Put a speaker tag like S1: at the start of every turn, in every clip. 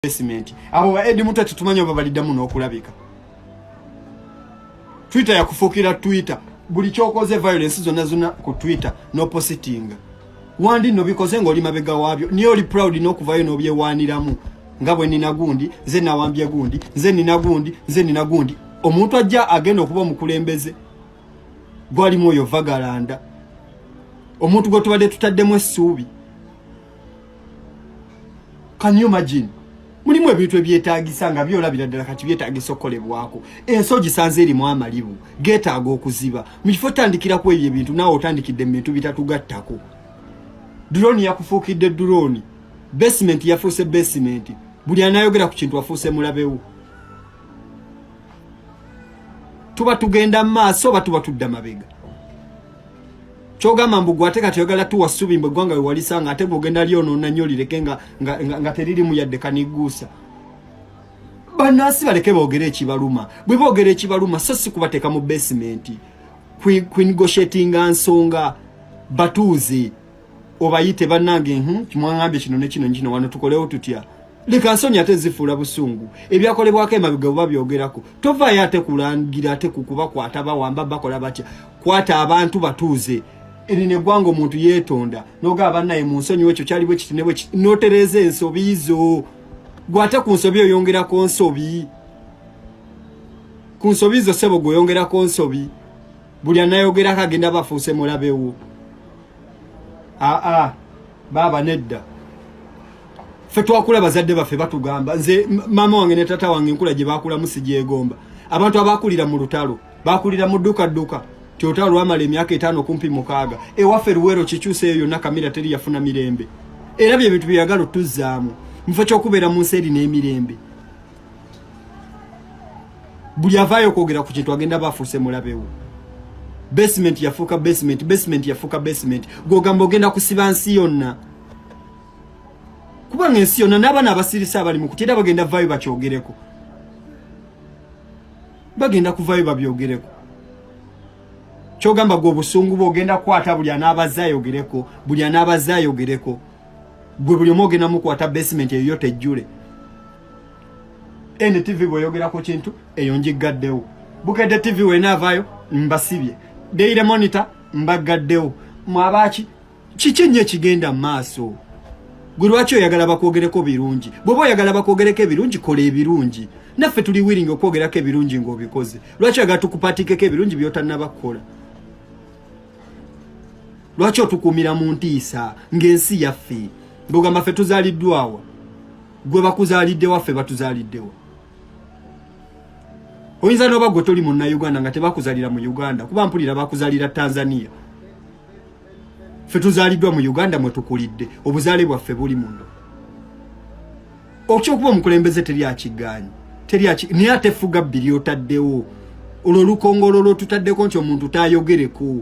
S1: basement abo ba Eddie Mutwe tutumanya babalidda muno okulabika. Twitter ya kufukira Twitter buli kyokoze violence zonna ku Twitter no positing wandi no bikoze ngoli mabega wabyo niyo li proud no kuvayo no byewaniramu ngabwe nina gundi nze nawambye gundi nze nina gundi omuntu ajja agenda okuba mukulembeze gwali moyo vagalanda omuntu gwe tubadde tutaddemu essuubi. Can you imagine? Mulimu ebintu ebyetaagisa nga byolabira ddala kati byetaagisa okukolebwako. Ensogi sanze eri mu amalibu geetaaga okuziba mu kifo tandikira ku ebyo ebintu naawe otandikidde mu bintu bitatugattako. Drone yakufuukidde drone, basement yafuuse basement, buli anayogera ku kintu afuuse mulabewo. Tuba tugenda maaso oba tuba tudda mabega. Chogamba mbugu ate kati yogala tu wasubi mbegwanga walisanga ate bogenda lyono nanyoli lekenga nga teriri mu yadde kanigusa. Banasi baleke bogere ekibaluma. Bwe bogere ekibaluma so si kubateka mu basement. Negotiating ansonga batuze obayite banange kimwangambye kino ne kino wano tukolewo tutya. Leka nsonya ate zifuula busungu. Ebyakolebwako emabega oba byogerako. Tova yate kulangira ate kukuba kwata bawamba bakola batya. Kwata abantu batuze. Erine gwango muntu yetonda noga banaye mu nsonyi wecho kyali bwe kitinebwe notereze ensobi izo gwata ku nsobi oyongera ko nsobi ku nsobi izo sebo goyongera ko nsobi buli anayogera kagenda bafuuse mulabewo baba nedda fe twakula bazadde baffe batugamba nze mama wange ne tata wange nkula gye bakula musijegomba abantu abakulira mu lutalo bakulira mu duka Totalo wamale emyaka 5 kumpi mukaga ewaffe ruwero kikyuse eyo na kamera teri yafuna mirembe era bye bitu byagalo tuzaamu mfa kyokubera mu nseri n'emirembe buli avayo kwogera ku kintu agenda bafuuse mulabewo basement yafuuka basement gogamba ogenda kusiba nsi yonna kuba nsi yonna n'abaana abasirisa abali mu kutera bagenda vayo bakyogereko bagenda kuvayo babyogereko Chogamba go busungu bogenda kwata buli anabazayogereko gwe buli omogena mu kwata basement yote jule NTV boyogera ko kintu eyo njigaddewo Bukedde TV wenavayo mbasibye Daily Monitor mbagaddewo mwabachi kikinye kigenda maaso gulwacho yagala bakogereko birungi bobo yagala bakogereke birungi kole ebirungi naffe tuli willing okwogerako ebirungi ng'obikoze lwacho yagala tukupatikeko ebirungi byotannabakola Lwacho tukumira mu ntiisa ng'ensi yaffe ngogamba ffe tuzaaliddwawa gwe bakuzaalidde waffe batuzaaliddewa oyinza n'oba gwe toli mu Uganda nga tebakuzaalira mu Uganda kuba mpulira bakuzaalira Tanzania ffe tuzaaliddwa mu Uganda mwe tukulidde obuzaale bwaffe buli muno okyokuba omukulembeze teri akigaanyi naye ate effuga bbiri otaddewo olwo olukongololo tutaddeko nti omuntu taayogereko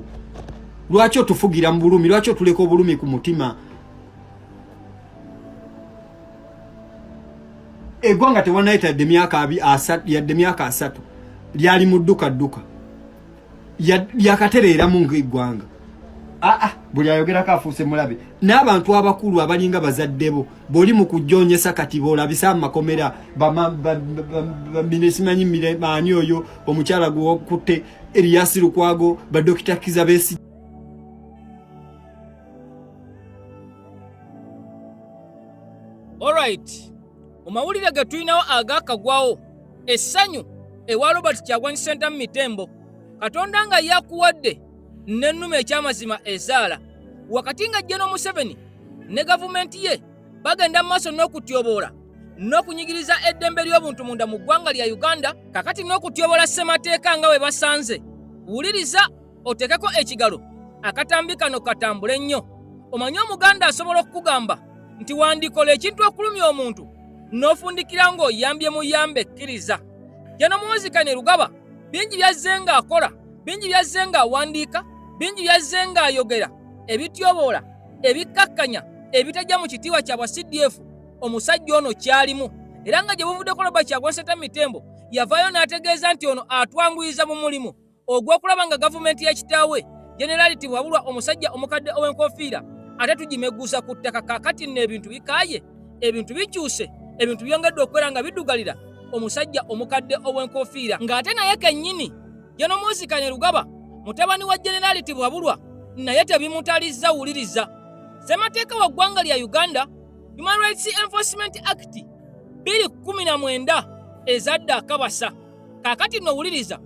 S1: Lwacho tufugira mu bulumi lwacho tuleko bulumi ku mutima egwanga tewanaita yadde myaka asatu lyali mu dduka yakatereera mu ng'eggwanga buli ayogerako afuuse mulabe n'abantu abakulu abalinga bazaddebo boli mu kujjoonyesa kati boolabisa mu makomera simanyi maani oyo omukyala gwokutte Erias Lukwago Badokita Kizza Besigye
S2: Alright, omawulire ge tulinawo agakagwawo essanyu ewa Robert Kyagulanyi Ssentamu Mitembo Katonda nga yakuwadde n'ennume ekyamazima ezaala wakati nga General Museveni ne gavumenti ye bagenda mu maaso n'okutyoboola n'okunyigiriza eddembe ly'obuntu munda mu ggwanga lya Uganda kakati n'okutyoboola ssemateeka nga we basanze wuliriza otekeko ekigalo akatambi kano katambule ennyo omanye Omuganda asobola okukugamba nti wandikola ekintu okulumya omuntu n'ofundikira ng'oyambye muyambe kkiriza Jano Muwozikane Lugaba bingi byazze ng'akola bingi byazze ng'awandiika bingi byazze ng'ayogera ebityoboola ebikkakkanya ebitajja mu kitiibwa kya CDF omusajja ono kyalimu era nga gye buvuddeko Robert Kyagulanyi Ssentamu Mitembo yavaayo n'ategeeza nti ono atwanguyiza mu mulimu ogw'okulaba nga gavumenti ya kitaawe Generality wabulwa omusajja omukadde ow'enkofiira ate tugimegusa ku ttaka kakati n'ebintu bikaaye ebintu bikyuse ebintu byongedde okubeera nga biddugalira omusajja omukadde ow'enkofiira ng'ate naye kennyini General Mwozikane Lugaba mutabani wa Jenerali Tibwabulwa naye tebimutalizza wuliriza. Ssemateeka wa ggwanga lya Uganda Human Rights Enforcement Act 2019 ezadde akabasa. Kaakati nno wuliriza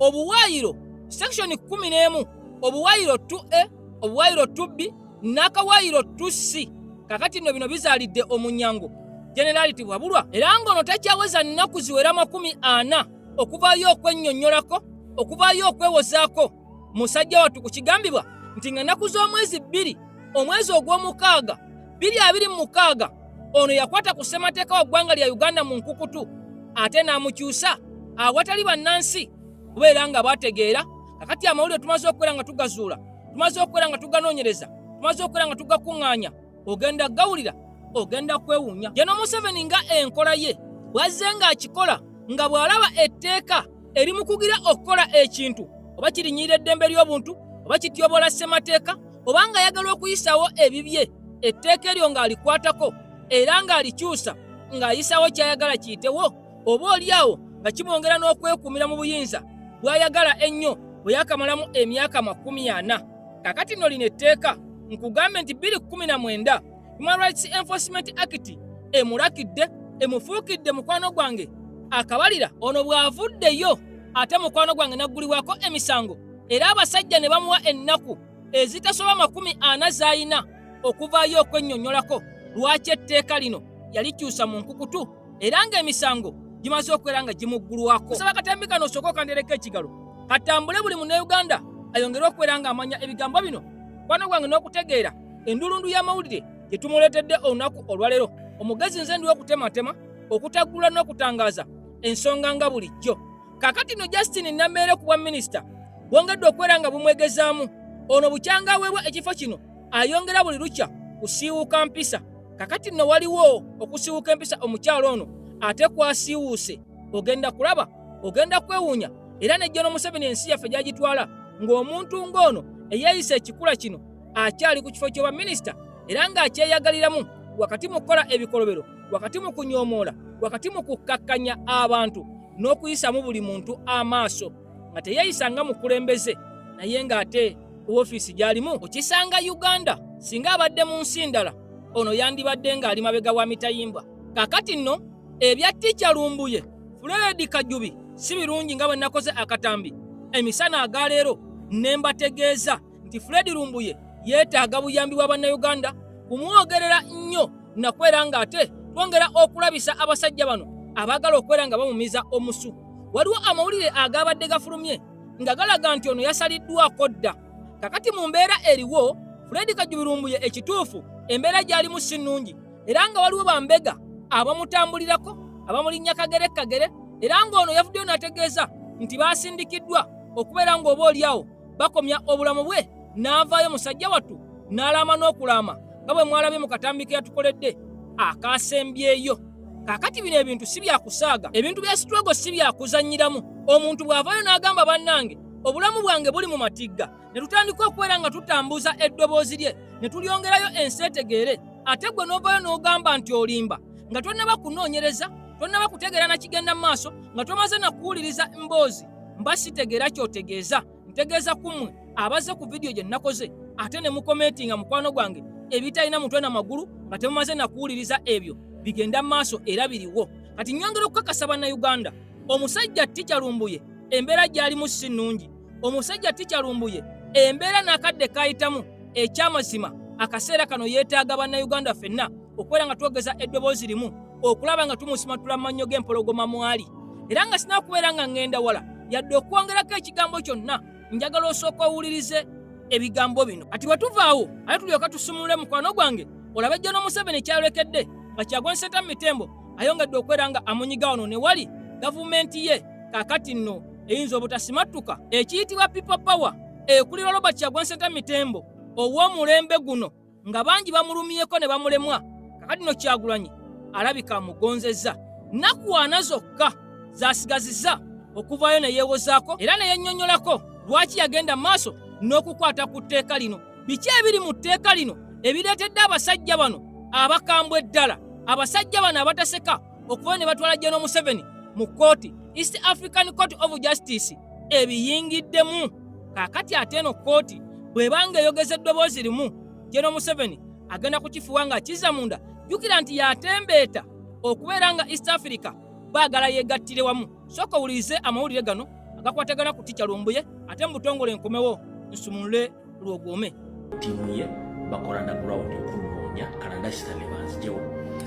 S2: obuwaayiro section 11 obuwaayiro 2A obuwaayiro 2B n'akawaayiro 2C kaakati nno bino bizaalidde omunyango Jenerali Tibwabulwa era ng'ono takyaweza nnaku ziwera 40 okuvaayo okwennyonnyolako okuvaayo okwewozaako musajja wattu ku kigambibwa nti nga nnaku z'omwezi 2 omwezi ogw'omukaaga 2026 ono yakwata ku ssemateeka wa ggwanga lya Uganda mu nkukutu ate n'amukyusa awatali bannansi kubeera nga bategeera. Kakati amawulire tumaze okubeera nga tugazuula, tumaze okubeera nga tuganoonyereza, tumaze okubeera nga tugakuŋŋaanya, ogenda gawulira, ogenda kwewuunya. General Museveni nga enkola ye bw'azze ng'akikola nga bw'alaba etteeka erimukugira okukola ekintu oba kirinnyirira eddembe ly'obuntu oba kityobola ssemateeka oba nga ayagala okuyisaawo ebibye etteeka eryo ng'alikwatako era ng'alikyusa ng'ayisaawo ky'ayagala kiyitewo oba oliawo nga kimwongera n'okwekuumira mu buyinza bw'ayagala ennyo bwe yakamalamu emyaka 40. Kakati nno lino etteeka nkugambe nti 2019 Human Rights Enforcement Act emulakidde emufuukidde mukwano gwange akabalira ono bw'avuddeyo ate mukwano gwange naggulibwako emisango era abasajja ne bamuwa ennaku ezitasoba 40 z'ayina okuvaayo okwennyonnyolako lwaki etteeka lino yalikyusa mu nkukutu era ng'emisango gimaze okubeera nga gimuggulwako. Nsaba Katambi kano osooka okandereko ekigalo katambule buli Munnayuganda ayongere okubeera nga amanya ebigambo bino mukwano gwange n'okutegeera endulundu y'amawulire gye tumuleetedde olunaku olwaleero. Omugezi nze ndiwo okutematema okutaggula n'okutangaaza ensonga nga bulijjo. Kaakati no Justin Nambeere ku bwa minisita bwongedde okubeera nga bumwegezaamu ono bukyanga aweebwa ekifo kino ayongera buli lukya kusiiwuuka mpisa. Kakati nno waliwo okusiiwuuka empisa omukyalo ono ate kwasiiwuuse ogenda kulaba ogenda kwewuunya era ne General Museveni ensi yaffe gy'agitwala ng'omuntu ng'ono eyeeyisa ekikula kino akyali ku kifo ky'obwa minisita era ng'akyeyagaliramu wakati mu kukola ebikolobero wakati mu kunyoomoola wakati mu kukkakkanya abantu n'okuyisaamu buli muntu amaaso nga teyeeyisa nga mukulembeze naye ng'ate woofiisi gy'alimu okisanga Uganda singa abadde mu nsi ndala ono yandibadde ng'ali mabega wa mitayimba. Kaakati nno ebya Teacher Lumbuye Fred Kajubi si birungi nga bwe nakoze akatambi emisana agaleero ne mbategeeza nti Fred Lumbuye yeetaaga buyambi bwa bannayuganda kumwogerera nnyo nakwera ng'ate twongera okulabisa abasajja bano abaagala okubeera nga bamumiza omusu. Waliwo amawulire agabadde gafulumye nga galaga nti ono yasaliddwako dda. Kakati mu mbeera eriwo Fred Kajubi Lumbuye ekituufu embeera gy'alimu si nnungi era nga waliwo bambega abamutambulirako abamulinnya kagere era ng'ono yavuddeyo n'ategeeza nti baasindikiddwa okubeera ng'oba oliawo bakomya obulamu bwe n'avaayo musajja wattu n'alaama n'okulaama nga bwe mwalabye mu katambi ke yatukoledde akasembyeyo. Kaakati bino ebintu si byakusaaga, ebintu bya struggle si byakuzannyiramu. Omuntu bw'avaayo n'agamba bannange obulamu bwange buli mu matigga ne tutandika okubeera nga tutambuza eddoboozi lye ne tulyongerayo ensi etegeere ate gwe n'ovaayo n'ogamba nti olimba nga tonnaba kunoonyereza tonnaba kutegeera na kigenda mu maaso nga tomaze na kuwuliriza mboozi mba sitegeera ky'otegeeza ntegeeza kummwe abaze ku vidiyo gye nakoze ate ne mukomentinga mukwano gwange ebitalina mutwe na magulu nga temumaze na kuwuliriza ebyo bigenda mu maaso era biriwo. Kati nnyongera okukakasa bannayuganda omusajja Teacher Lumbuye embeera gy'alimu si nnungi. Omusajja Teacher Lumbuye embeera n'akadde kayitamu ekyamazima akaseera kano yeetaaga bannayuganda ffenna okubeera nga twogeza eddoboozi limu okulaba nga tumusimatula mu mannyo g'empologoma mwali era nga sinaakubeera nga ngenda wala yadde okwongerako ekigambo kyonna njagala osooka owulirize ebigambo bino. Kati bwe tuvaawo ate tulyoka tusumulule mukwano gwange olabe General Museveni kyalekedde nga Kyagulanyi Ssentamu Mitembo ayongedde okubeera nga amunyiga ono ne wali gavumenti ye kaakati nno eyinza obutasimattuka ekiyitibwa People Power ekulira Robert Kyagulanyi Ssentamu Mitembo ow'omulembe guno nga bangi bamulumyeko ne bamulemwa. Kakati nno Kyagulanyi alabika amugonzezza nakwana zokka zasigazizza okuvaayo ne yeewozaako era ne yennyonnyolako lwaki yagenda mu maaso n'okukwata ku tteeka lino. Biki ebiri mu tteeka lino ebireetedde abasajja bano abakambwe eddala abasajja bano abataseka okuba ne batwala General Museveni mu kooti East African Court of Justice ebiyingiddemu. Kaakati ate eno kooti bw'ebanga eyogeza eddoboozi limu General Museveni agenda kukifuwa nga akiza munda, jjukira nti yatembeeta okubeera nga East Africa baagala yeegattire wamu. Sooka owulirize amawulire gano agakwatagana ku Ticha Lumbuye ate mu butongole nkomewo nsumulule Lwogome.
S3: Tiimu ye bakola underground okunoonya Kalandasita ne banzijewo.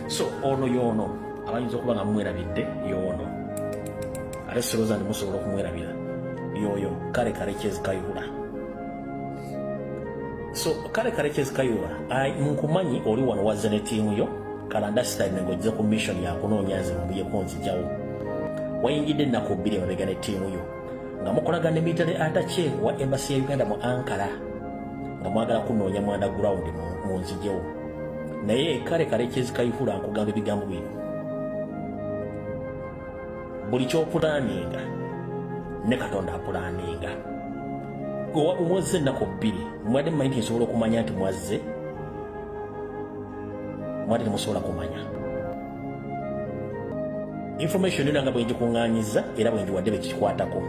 S3: So ono y'ono abayinza okuba nga mwerabidde y'ono ate sirowooza nti musobola okumwerabira y'oyo Kale Karekezi Kayihura. So Kale Karekezi Kayihura nkumanyi oli wano wazze ne tiimu yo Kalandasita ng'ojja ku mission yakunoonya nze mubuyeko nzijawo. Wayingidde ennaku 2 mabega ne tiimu yo nga mukolagana military attache wa embassy ya Uganda mu Ankara nga mwagala kunoonya mu underground mu nzijewo. Naye Kale Karekezi Kayihura nkugamba ebigambo bino, buli kyopulaninga ne Katonda apulaninga. Mwazze ennaku 2 mwadde mumanyi nsobola okumanya nti mwazze, mwadde temusobola kumanya information yonna nga bwe ngikuŋŋaanyiza era bwe ngiwadde bekikwatako.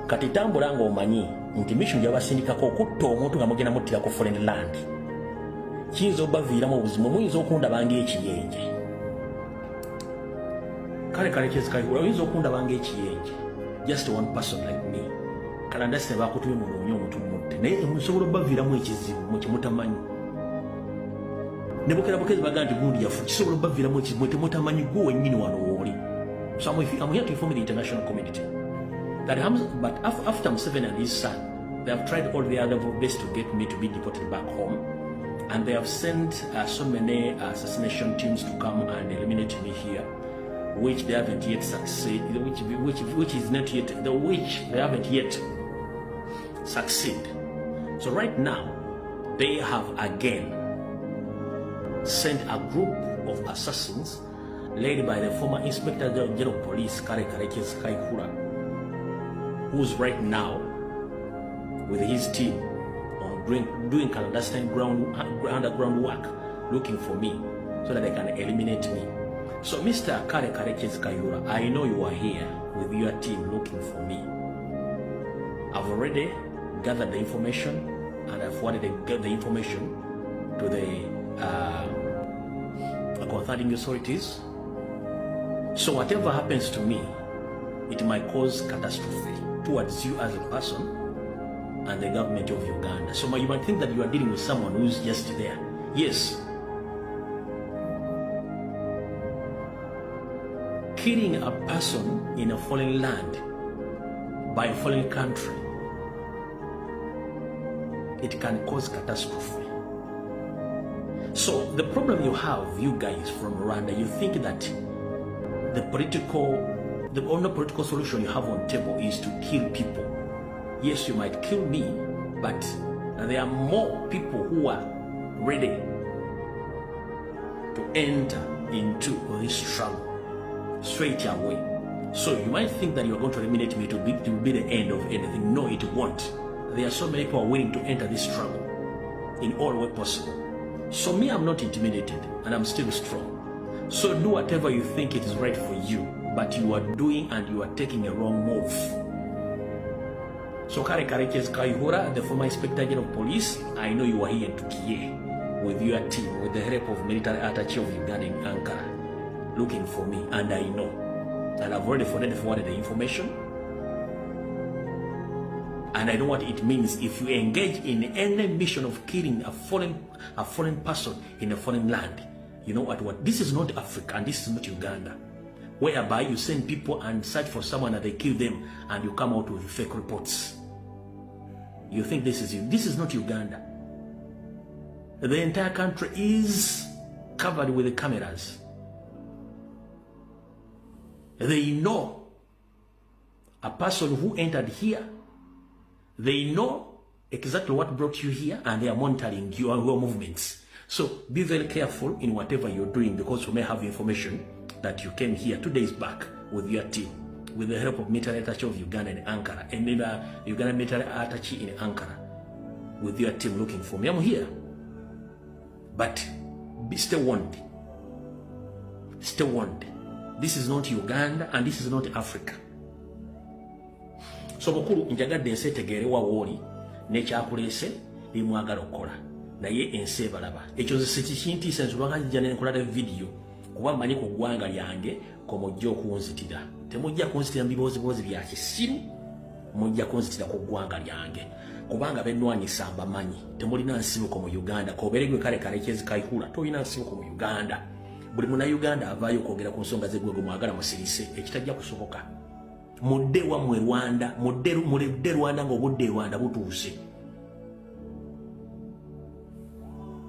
S3: Kati tambula ng'omanyi nti mission gyabasindikako okutta omuntu nga mugenda muttira ku foreign land kiyinza obaviiramu obuzimu, muyinza okundaba ng'ekiyenje. Kale Karekezi Kayihura oyinza okundaba ng'ekiyenje, just one person like me. Kalandasita bakutumye munoonye omuntu mutte naye musobola obaviiramu ekizibu mukimutamanyi. Ne Bukezi bagaa nti gundi yafu kisobola obaviiramu ekizibu temutamanyi gwe wennyini wano wooli. So I'm here to inform the international community that but after Museveni and his son, they have tried all the other best to get me to be deported back home, and they have sent so many assassination teams to come and eliminate me here, which they haven't yet succeeded, which is not yet which they haven't yet succeed. So right now, they have again sent a group of assassins led by the former Inspector General of Police Kale Karekezi Kayihura, who's right now with his team on doing clandestine underground work, looking for me so that they can eliminate me. So Mr. Kale Karekezi Kayihura, I know you are here with your team looking for me. I've already gathered the information and I've forwarded the information to the concerning authorities. So whatever happens to me, it might cause catastrophe towards you as a person and the government of Uganda. So you might think that you are dealing with someone who's just there. Yes. Killing a person in a foreign land by a foreign country, it can cause catastrophe. So the problem you have, you guys from Rwanda, you think that the only political solution you have on table is to kill people. Yes, you might kill me, but there are more people who are ready to enter into this struggle straight away. So you might think that you're going to eliminate me to be the end of anything. No, it won't. There are so many people willing to enter this struggle in all way possible. So me, I'm not intimidated and I'm still strong. So do whatever you think it is right for you, but you are doing and you are taking a wrong move. So Kale Karekezi Kayihura, the former Inspector General of Police, I know you are here in Tukiye with your team, with the help of military attache of Uganda in Ankara, looking for me, and I know. And I've already forwarded the information. And I know what it means if you engage in any mission of killing a foreign person in a foreign land. You know what? This is not Africa and this is not Uganda, whereby you send people and search for someone and they kill them and you come out with fake reports. You think this is not Uganda. The entire country is covered with the cameras. They know a person who entered here. They know exactly what brought you here and they are monitoring your movements. So be very careful in whatever you're doing, because you may have information that you came here 2 days back with your team, with the help of military attache of Uganda in Ankara, and maybe Uganda military attache in Ankara, with your team looking for me. I'm here. But be still warned. stay warned. This is not Uganda and this is not Africa. So bukulu njagadde ensi etegeere wawooli n'ekyakuleese bimwagala okukola naye ensi ebalaba ekyo sekintiisa nsubanga njija nenkolala video kuba mmanyi ku ggwanga lyange komujja okunzitira temujja kunzitira mu biboozibozi bya kisiru mujja kunzitira ku ggwanga lyange kubanga bennwanyisa mbamanyi temulina nsibuko mu Uganda koberegwe kale kale kyezikaihula tolina nsibuko mu Uganda buli Munnayuganda avaayo okwogera ku nsonga z'eggwego mwagala musirise ekitajja kusoboka mudde wammwe Rwanda mudde Rwanda ng'obudde Rwanda butuuse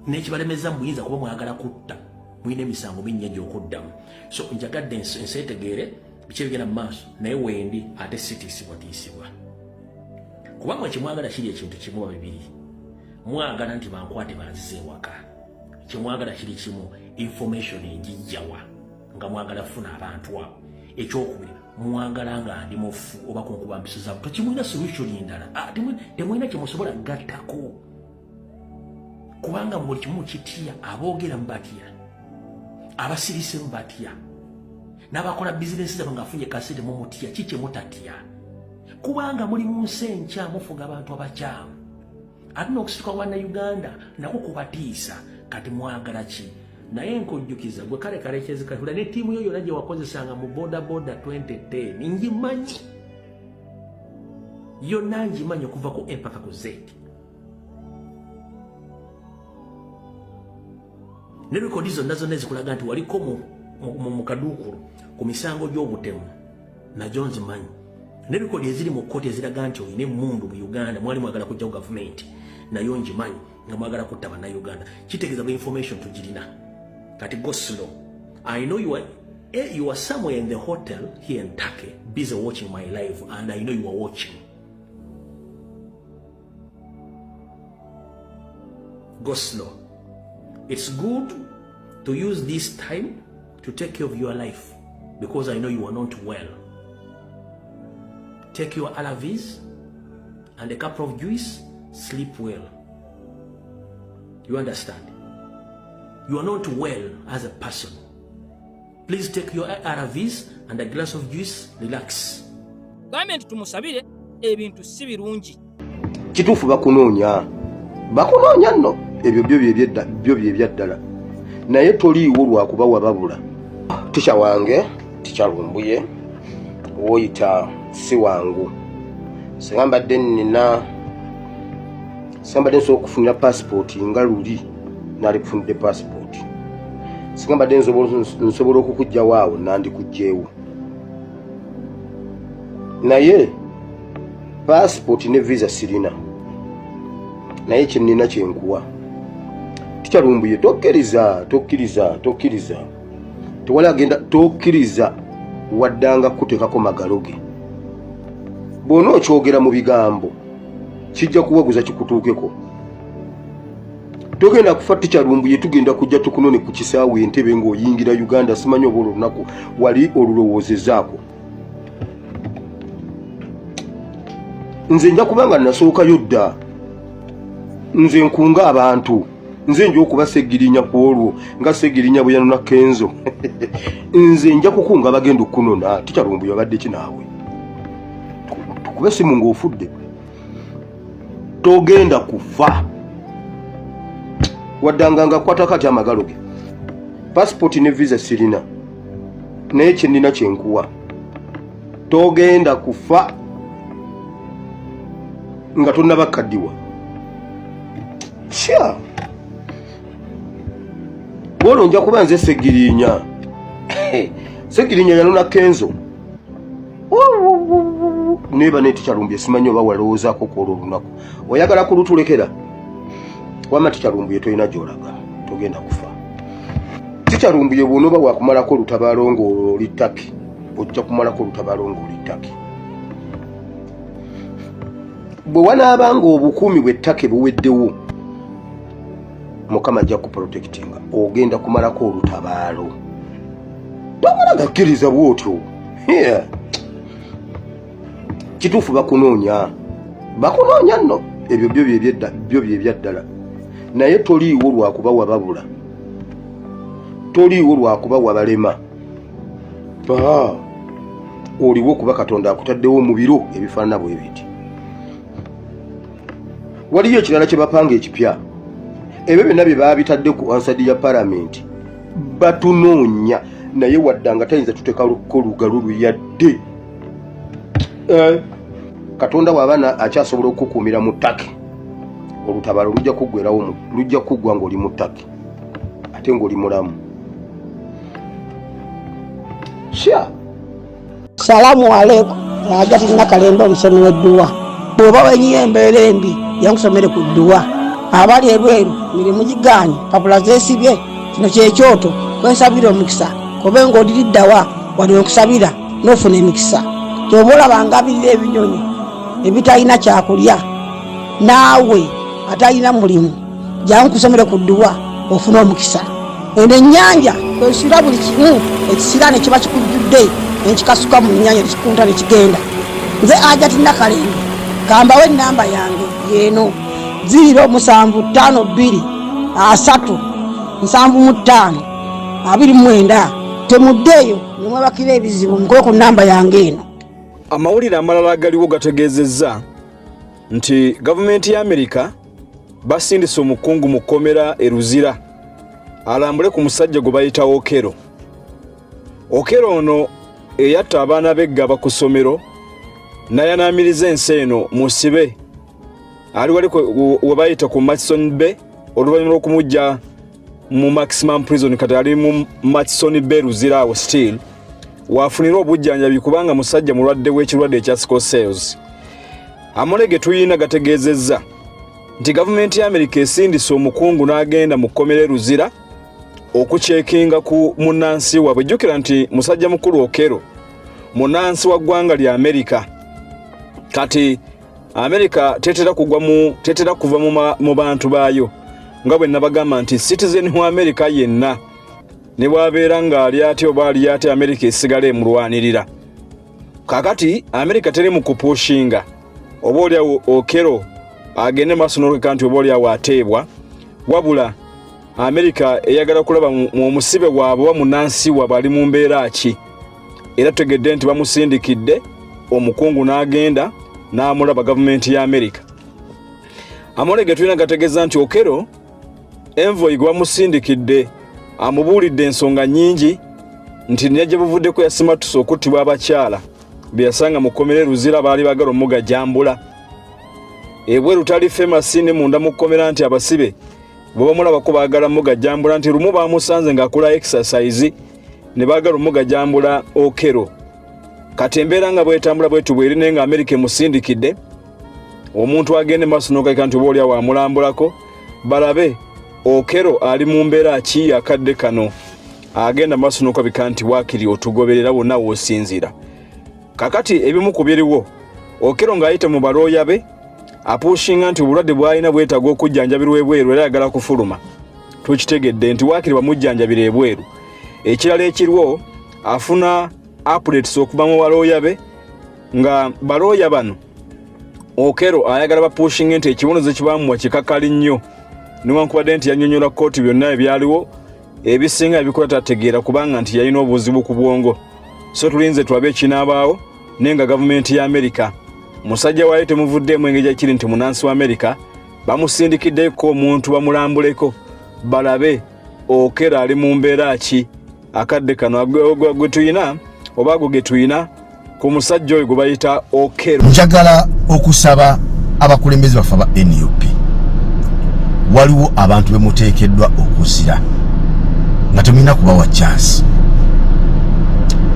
S3: n'ekibalemeza muyinza kuba mwagala kutta mulina emisango mingi gy'okuddamu so njagadde ensi etegeere biki ebigenda mu maaso naye wendi ate sitiisibwatiisibwa kubanga kyemwagala kiri ekintu kimu ba bibiri mwagala nti bankwate banzize ewaka kyemwagala kiri kimu information engijjawa nga mwagala funa abantu abo ekyokubiri mwagala nga ndi mufu oba kunkuba mpiso zaabo tokimulina solution endala temulina kyemusobola gattako kubanga buli kimu kitya aboogera mubatya abasirise mubatya n'abakola bizinesi zaabwe ngaafunye kasente mumutya kiki mutatya kubanga muli mu nsi enkya mufuga abantu abakyamu ate n'okusituka Bannayuganda nako kubatiisa kati mwagala ki naye nkojjukiza gwe kale kale kyezikaihula ne ttiimu yo yonna gye wakozesanga mu boda 2010 ngimanyi yonna ngimanyi okuva ku empaka ku Z ne rekodi zonna zonna ezikulaga nti waliko mu kaduukulu ku misango gy'obutemu najo nzimanyi ne rekodi eziri mu kkooti eziraga nti olina emmundu mu Uganda mwali mwagala kujjaku gavumenti nayo ngimanyi nga mwagala kutta Bannayuganda kitegeeza bwe information tugirina kati go slow. I know you are somewhere in the hotel here in Turkey busy watching my live and I know you are watching. Go slow. It's good to use this time to take care of your life because I know you are not well. Take your ARVs and a cup of juice, sleep well. You understand? You are not well as a person. Please take your ARVs and a glass of juice, relax.
S2: Government tumusabire ebintu si birungi.
S4: Kituufu bakunoonya nno ebyo byo byebyadala naye toliiwo lwakuba wababula. Tisha wange tichalumbuye woyita si wangu singambadde nsobola okufunira passport nga luli nali kufunidde passport singambadde nsobola okukujja waawo nandikujjeewo naye passport ne visa sirina naye kyenina kyenkuwa tikyalumbuye tokkiriza tewali agenda tokkiriza waddanga kuteekako magaloge bw'ona okyogera mu bigambo kijja kuwaguza kikutuukeko togenda kufa tikyalumbuye tugenda kujja tukunone ku kisaawe Entebbe ng'oyingira Uganda simanyi oba olunaku wali olulowoozezaako nze nja kubanga nasookayo dda nze nkunga abantu nze nja okuba Segirinya ku olwo nga Segirinya bwe yanona Kenzo nze nja kukunga bagenda okunona tikyalumbuye abadde kinaawe tukube simu ng'ofudde togenda kufa waddanga nga kwata kati amagaloge passport ne visa sirina naye kyenina kyenkuwa togenda kufa nga tonnabakaddiwa sha bwolo nja kuba nze Segirinya yanona Kenzo neba netikyalumbuye simanyi oba walowoozaako kwolwo olunaku oyagala kulutulekera wama tikyalumbuye tolina gy'olaga togenda kufa tikyalumbuye bw'onooba wakumalako olutabaalo ng'oli Turkey ojja kumalako olutabaalo ng'oli Turkey bwe wanaabanga obukuumi bwe Turkey buweddewo Mukama ajja kuprotectinga ogenda kumalako olutabaalo tomala gakkiriza bwotyo kituufu bakunoonya nno ebyo byo byebyaddala naye toliiwo lwakuba wababula toliiwo lwakuba wabalema ba oliwo kuba Katonda akutaddewo mu biro ebifaanana bwe biti. Waliyo ekirala kye bapanga ekipya ebyo byonna bye baabitadde ku ansadi ya Parliament batunoonya naye waddanga tayinza tuteeka lugalu luyadde. Katonda w'abaana akyasobola okukuumira mu ttake olutabaalo lujja kuggwa ng'oli mu ttake ate ng'oli mulamu.
S5: Salamu alaikum. Ajati nakalemba omusomi w'edduwa. Bw'oba wenyiye embeera embi yankusomere ku dduwa. Abali ebweru mirimu gigaanyi papula zeesibye kino kyekyoto kwensabira omukisa kobe ng'odiriddawa wali okusabira n'ofuna emikisa. Ky'oba olabanga abirira ebinyonyi ebitalina kyakulya naawe atalina mulimu jankusomere ku dduwa ofuna omukisa. Eno ennyanja kwesira buli kimu ekisira ne kiba kikujjudde nekikasuka mu nnyanja nekikunta nekigenda. Nze Ajati Nakalembe kambawo ennamba yange yeeno 0752375 temuddeeyo nemwebakira ebizibu mukole ku nnamba yange eno.
S6: Amawulire amalala galiwo gategeezezza nti gavumenti ya Amerika basindise omukungu mu kkomera e Luzira alambule ku musajja gwe bayita Okero. Okero ono eyatta abaana beggaba ku ssomero n'ayanaamiriza ensi eno musibe ali wali we bayita ku Murchison Bay oluvannyuma lw'okumujja mu maximum prison kati ali mu Murchison Bay Luzira awo still waafunira obujjanjabi kubanga musajja mulwadde w'ekirwadde ekya sickle cells. Amulege tuyina gategeezezza nti gavumenti ya Amerika esindise omukungu n'agenda mu kkomera e Luzira okucekinga ku munansi waabwe. Jjukira nti musajja mukulu Okero munansi wa ggwanga lya Amerika. Kati Amerika tetera kuva mu bantu baayo nga bwe nabagamba nti citizen wa Amerika yenna ne bwabeera ng'ali ate oba ali ate Amerika esigala emulwanirira. Kakati Amerika teri mu kupushinga oba olyawo Okero agende maaso n'olweka nti oba olyawo ateebwa, wabula Amerika eyagala kulaba omusibe waabwe munansi waabwe ali mu mbeera ki, era tegedde nti bamusindikidde omukungu n'agenda n'amulaba gavumenti ya Amerika. Amulege tulina gategeeza nti Okero envoyi gwe bamusindikidde amubuulidde ensonga nnyingi nti nejje buvuddeko yasimatusa okuttibwa abakyala bye yasanga mu kkomera e Luzira baali bagala omugajambula. Ebweru tali famous ne munda mu kkomera nti abasibe bwe bamulabako baagala mugajambula nti lumu baamusanze ng'akola exercise ne baagala omugajambula Okero. Kati embeera nga bwetambula bwetu bwerine nga Amerika emusindikidde omuntu agende maaso n'okayika nti oba olyawo amulambulako balabe Okero ali mu mbeera ki akadde kano agenda maaso n'okabika nti waakiri otugoberera wonna w'osinzira. Kakati ebimu ku biriwo Okero ng'ayita mu balooya be apushinga nti obulwadde bw'alina bwetaaga okujjanjabirwa ebweru era ayagala kufuluma. Tukitegedde nti waakiri bamujjanjabira ebweru. Ekirala ekiriwo afuna updates okuva mu balooya be nga balooya bano Okero ayagala bapushinga nti ekibonezo kibamuwa kikakali nnyo newankubadde nti yannyonnyola kkooti byonna ebyaliwo ebisinga ebikola tategeera kubanga nti yalina obuzibu ku bwongo. So tulinze tulabe ekinaabaawo naye nga gavumenti ya Amerika musajja waayo temuvuddeemu engeri kiri nti munansi wa Amerika bamusindikiddeko omuntu bamulambuleko balabe Okero ali mu mbeera ki akadde kano gwe tuyina oba ago ge tuyina ku musajja oyo gwe bayita Okero.
S7: Njagala okusaba abakulembeze baffe aba NUP waliwo abantu bemuteekeddwa okuzira nga temulina kubawa chance.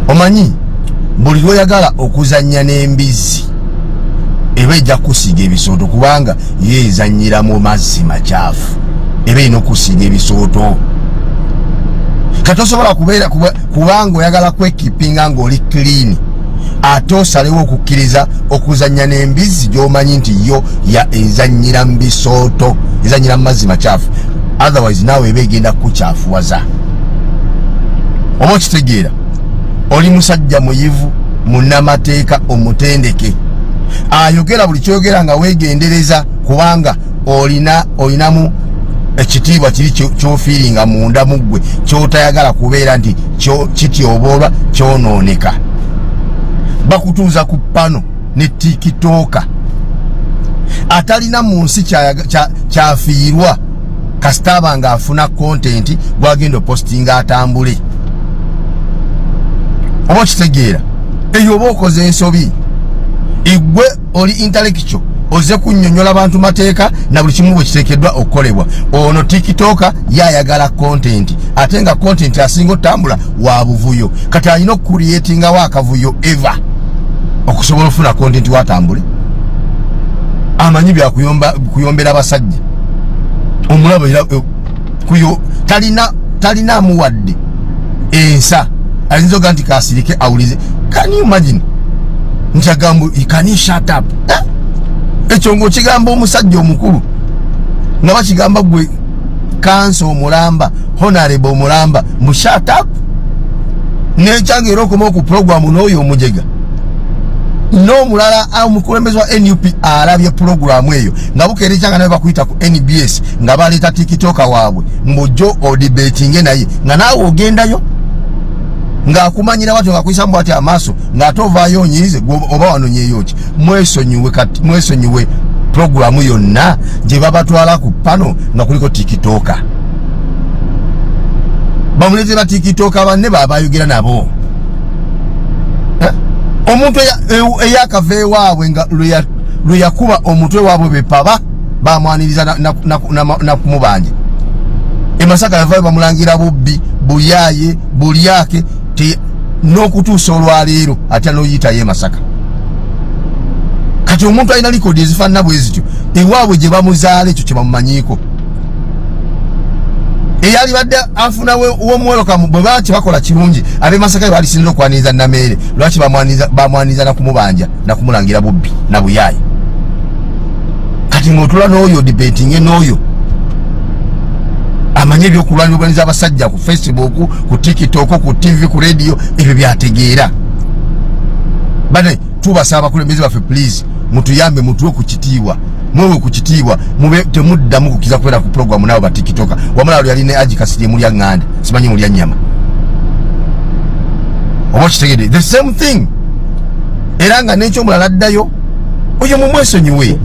S7: Omanyi buli lw'oyagala okuzannya n'embizzi eba ejja kusiiga ebisooto kubanga yeezannyira mu mazzi makyafu eba erina okusiiga ebisooto. Katosobola kubeera kubanga oyagala kwekipinga ng'oli clean ate osalewo okukkiriza okuzannya n'embizzi gy'omanyi nti yo ezannyira mu bisooto ezannyira mu mazzi makyafu, otherwise naawe eba egenda kukyafuwaza. Oba okitegeera oli musajja muyivu munnamateeka omutendeke ayogera buli kyoyogera nga weegendereza kubanga olinamu ekitiibwa kiri kyofiiringa munda mu ggwe kyotayagala kubeera nti kityoboolwa kyononeka bakutuuza ku pano ne tikitoka atalina mu nsi kyafiirwa kasitaba nga afuna content gwagenda postinga atambule oba kitegeera eyo oba okoze ensobi igwe oli intellectual oze kunnyonnyola abantu mateeka na buli kimu bwe kiteekeddwa okukolebwa ono tikitoka yayagala content ate nga content asinga otambula wa buvuyo kati alina okucreatinga wa akavuyo eva okusobola okufuna content watambule amanyi byakuyombera abasajja omulaba era talina amuwadde ensa alinza oga nti kasirike awulize. Can you imagine nchagambo ikani shut up ekyo ng'okigamba omusajja omukulu nga bakigamba gwe kanso omulamba honorable omulamba mu shut up nekyange era okoma ku programu n'oyo omujega n'omulala omukulembeze wa NUP alabye programu eyo nga bukeera ekyanga nawe bakuyita ku NBS nga baleeta tikitoka waabwe mbujjo odibetinge naye nga naawe ogendayo ng'akumanyira watyo ng'akuyisamu ati amaaso ng'ate ovaayo onyiize oba wanonyeeyo ki mwesonyiwe programu yonna gye babatwala ku pano nga kuliko tikitoka bamuleetera tikitoka banne babayogera nabo omuntu eyakava ewaabwe nga lwe yakuba omutwe waabwe bepaba bamwaniriza nakumubanja emasaka yavaayo bamulangira bubbi bulyaye bulyake n'okutuusa olwaleero atya n'oyitayo emasaka kati omuntu alina likodi ezifaanana bwe zityo ewaabwe gye bamuzaala ekyo kye bamumanyiiko eyali badde afuna w'omuwerokamu bwe baki bakola kirungi ab'emasaka bwe balisinza okwaniriza nameere lwaki bamwaniriza nakumubanja nakumulangira bubbi na buyaayi kati ng'otula n'oyo dibetinge n'oyo amanye ebyokulwanyisa abasajja ku Facebook ku TikTok ku TV ku radio ebyo byategeera bane tubasaba abakulembeze baffe please mutuyambe mutuwe ku kitiibwa mwewe ku kitiibwa mube temuddamu kukiza kubeera ku programu nabo ba TikTok wamala yali ne ajikasiri mulya nganda simanyi mulya nyama oba kitegede the same thing era nga n'ekyo mulala addayo oyo mumwesonyiwe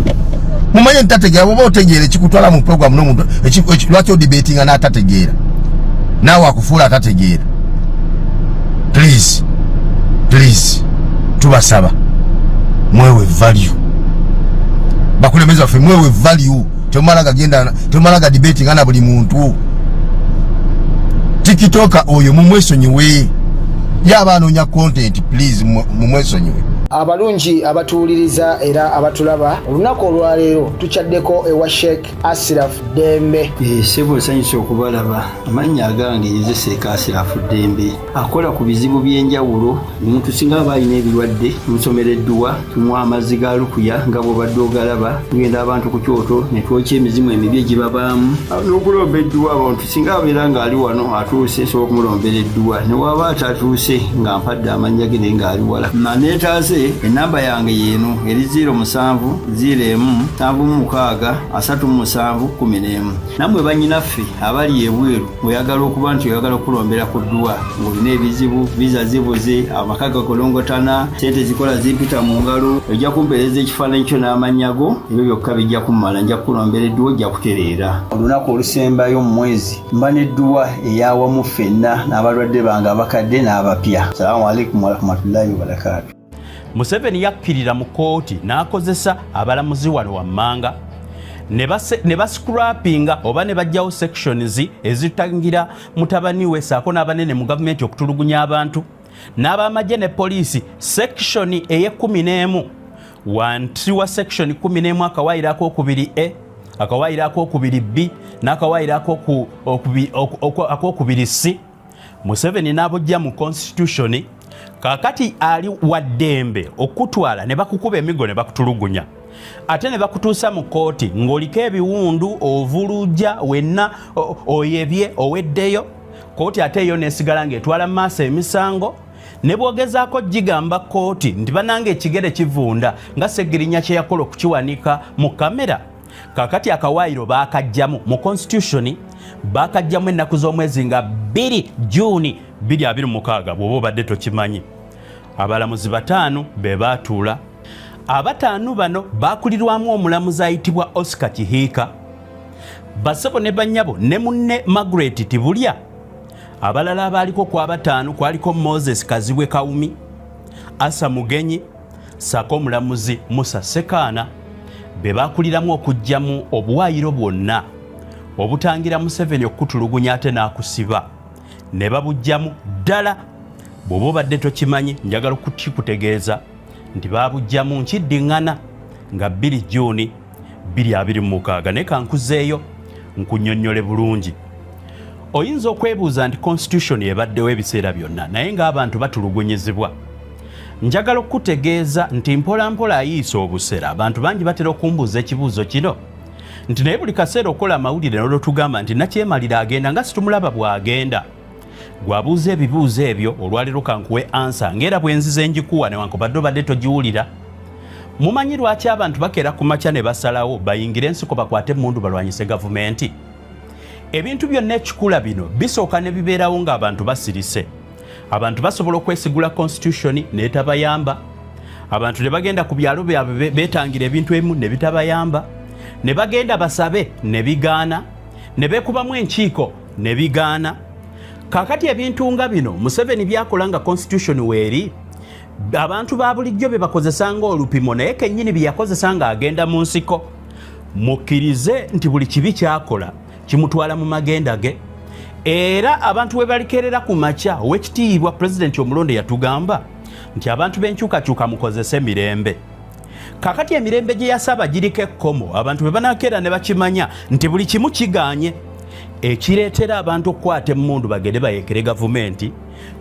S7: mumanye ntategeera oba otegeera ekikutwala mu programu n'omuntu lwaki odibetinga n'atategeera naawe akufuula atategeera please tubasaba mwewe value bakulembeze baffe mwewe value temumalaga debating na buli muntu tikitoka oyo mumwesonyiwe yaba anoonya content please mumwesonyiwe.
S8: Abalungi abatuuliriza era abatulaba olunaku olwaleero tukyaddeko ewa Sheikh Ashraf Dembe.
S1: Sebo sanyusa okubalaba amannya agange Sheikh Ashraf Dembe akola ku bizibu by'enjawulo omuntu singa balina ebirwadde musomereddwa tunywa amazzi ga lukuya nga bw'obadde ogalaba tugenda abantu ku kyoto ne twokya emizimu emibi egibabaamu n'okulombeddwa abantu singa abeera ng'ali wano atuuse sobola okumulombereddwa ne waba atatuuse nga mpadde amannya ge naye ng'ali wala naneetaase enamba yange yeno eri 0707363711 namwe banyinaffe abali ebweru oyagala okuba nti oyagala okulombera ku ddwa ng'olina ebizibu viza zibuze amaka gakolongotana sente zikola zimpita mu ngalo ojja kumpeereza ekifaananyi kyo n'amanyago ebyo byokka bijja kummala nja kukulombera eddwa ojja kutereera olunaku olusembayo mu mwezi mba n'eddwa eyawamu ffenna n'abalwadde bange abakadde n'abapya. Salaamu alaikum warahmatullahi wabarakatuh.
S9: Museveni yakkirira mu kooti n'akozesa abalamuzi wano wammanga ne bascrappinga oba ne bajjawo sections ezitangira mutabani we saako n'abanene mu gavumenti okutulugunya abantu n'abamagye ne poliisi section eye11 wanti wa section 11 akawaayirako okubiri akawaayirako okubiri B n'akawaayirako okubiri C. Museveni n'abujja mu constitution kakati ali waddembe okutwala ne bakukuba emigo ne bakutulugunya ate ne bakutuusa mu kooti ng'oliko ebiwundu ovuluja wenna oyebye oweddeyo kooti ate eyo nesigala ng'etwala maaso emisango ne bwogezaako gigamba kooti nti bananga ekigere kivunda nga Segirinya kye yakola okukiwanika mu kamera. Kakati akawaayiro baakajjamu mu constitution baakajjamu ennaku z'omwezi nga 2 June 2026 bw'oba obadde tokimanyi. Abalamuzi 5 be baatuula. Abataano bano baakulirwamu omulamuzi ayitibwa Oscar Kihiika, bassebo ne bannyabo ne munne Margaret Tibulya. Abalala abaaliko ku abataano kwaliko Moses Kazibwe Kawumi, Asa Mugenyi, sako omulamuzi Musa Sekaana, be baakuliramu okuggyamu obuwaayiro bwonna obutangira Museveni okutulugunya ate n'akusiba, ne babuggyamu ddala. Bw'oba obadde tokimanyi, njagala okukikutegeeza nti baabujjamu nkiddiŋŋana nga 2 Juni 2026. Naye kankuzeeyo nkunnyonnyole bulungi. Oyinza okwebuuza nti constitution ebaddewo ebiseera byonna naye ng'abantu batulugunyizibwa. Njagala okutegeeza nti mpolampola ayiisa obusera. Abantu bangi batera okumbuuza ekibuuzo kino nti naye buli kaseera okola amawulire n'olwotugamba nti nakyemalira agenda nga situmulaba bw'agenda. Gwabuuza ebibuuzo ebyo olwaleero kankuwe ansa ng'era bwenzize njikuwa newankubadde obadde togiwulira. Mumanyi lwaki abantu bakeera ku makya ne basalawo bayingire ensiko bakwate emmundu balwanyise gavumenti? Ebintu byonna ekikula bino bisooka ne bibeerawo ng'abantu basirise. Abantu basobola okwesigula constitution n'etabayamba. Abantu ne bagenda ku byalo byabwe beetangira ebintu ebimu ne bitabayamba. Ne bagenda basabe ne bigaana. Ne beekubamu enkiiko ne bigaana. Kakati ebintu nga bino Museveni byakola nga constitution weeri, abantu ba bulijjo be bakozesa ng'olupimo naye kennyini bye yakozesa ng'agenda mu nsiko. Mukkirize nti buli kibi kyakola kimutwala mu magenda ge. Era abantu we balikerera ku makya, ow'ekitiibwa Pulezidenti omulonde yatugamba nti abantu b'enkyukakyuka mukozese mirembe. Kakati emirembe gye yasaba giriko ekkomo, abantu be banakeera ne bakimanya nti buli kimu kigaanye. Ekireetera abantu okukwata emmundu bagende bayeekere gavumenti